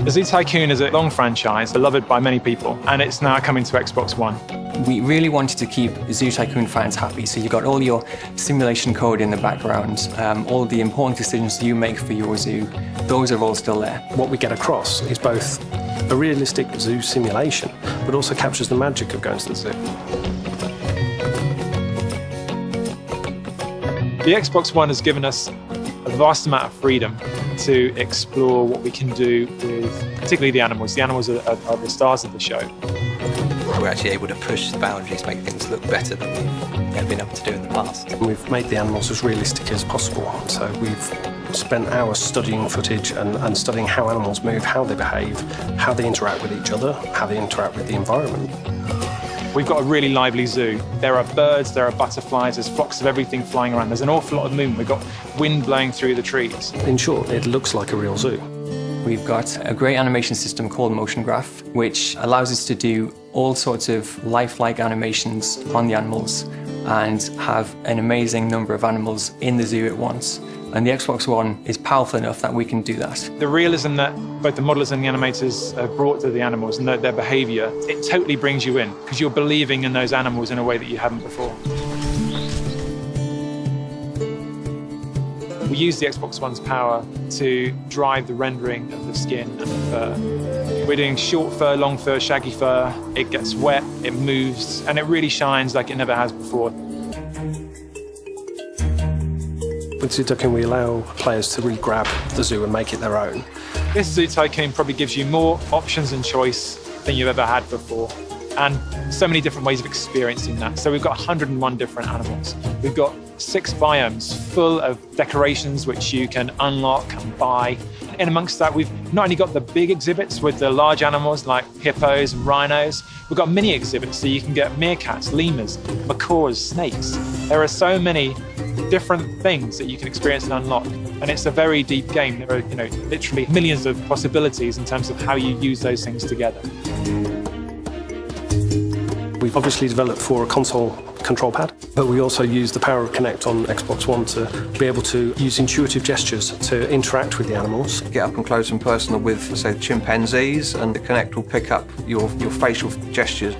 The Zoo Tycoon is a long franchise, beloved by many people, and it's now coming to Xbox One. We really wanted to keep Zoo Tycoon fans happy, so you got all your simulation code in the background, all the important decisions you make for your zoo, those are all still there. What we get across is both a realistic zoo simulation, but also captures the magic of going to the zoo. The Xbox One has given us a vast amount of freedom to explore what we can do with particularly the animals. The animals are the stars of the show. We're actually able to push the boundaries, make things look better than we've been able to do in the past. We've made the animals as realistic as possible, so we've spent hours studying footage and studying how animals move, how they behave, how they interact with each other, how they interact with the environment. We've got a really lively zoo. There are birds, there are butterflies, there's flocks of everything flying around. There's an awful lot of movement. We've got wind blowing through the trees. In short, it looks like a real zoo. We've got a great animation system called Motion Graph, which allows us to do all sorts of lifelike animations on the animals and have an amazing number of animals in the zoo at once. And the Xbox One is powerful enough that we can do that. The realism that both the modelers and the animators have brought to the animals and their behaviour, it totally brings you in because you're believing in those animals in a way that you haven't before. We use the Xbox One's power to drive the rendering of the skin and the fur. We're doing short fur, long fur, shaggy fur. It gets wet, it moves, and it really shines like it never has before. With Zoo Tycoon, we allow players to really grab the zoo and make it their own. This Zoo Tycoon probably gives you more options and choice than you've ever had before, and so many different ways of experiencing that. So we've got 101 different animals. We've got 6 biomes full of decorations which you can unlock and buy. And amongst that, we've not only got the big exhibits with the large animals like hippos and rhinos, we've got mini exhibits so you can get meerkats, lemurs, macaws, snakes. There are so many different things that you can experience and unlock. And it's a very deep game. There are, literally millions of possibilities in terms of how you use those things together. We've obviously developed for a console control pad, but we also use the power of Kinect on Xbox One to be able to use intuitive gestures to interact with the animals. Get up and close and personal with, say, chimpanzees, and the Kinect will pick up your facial gestures.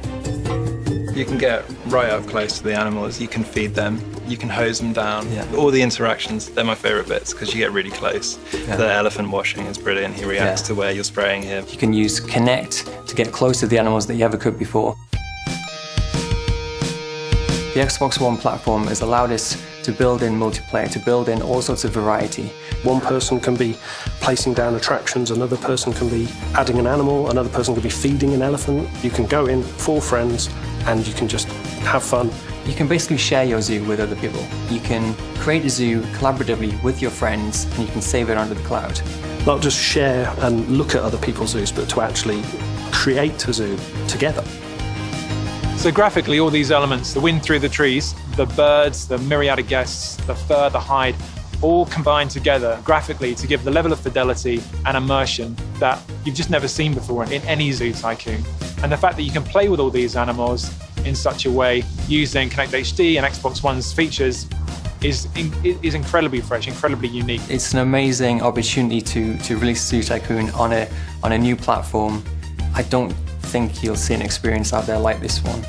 You can get right up close to the animals, you can feed them, you can hose them down. Yeah. All the interactions, they're my favourite bits because you get really close. Yeah. The elephant washing is brilliant, he reacts to where you're spraying him. You can use Kinect to get close to the animals that you ever could before. The Xbox One platform has allowed us to build in multiplayer, to build in all sorts of variety. One person can be placing down attractions, another person can be adding an animal, another person can be feeding an elephant. You can go in 4 friends and you can just have fun. You can basically share your zoo with other people. You can create a zoo collaboratively with your friends and you can save it onto the cloud. Not just share and look at other people's zoos, but to actually create a zoo together. So graphically, all these elements, the wind through the trees, the birds, the myriad of guests, the fur, the hide, all combine together graphically to give the level of fidelity and immersion that you've just never seen before in any Zoo Tycoon. And the fact that you can play with all these animals in such a way using Kinect HD and Xbox One's features is incredibly fresh, incredibly unique. It's an amazing opportunity to release Zoo Tycoon on a new platform. I don't think you'll see an experience out there like this one.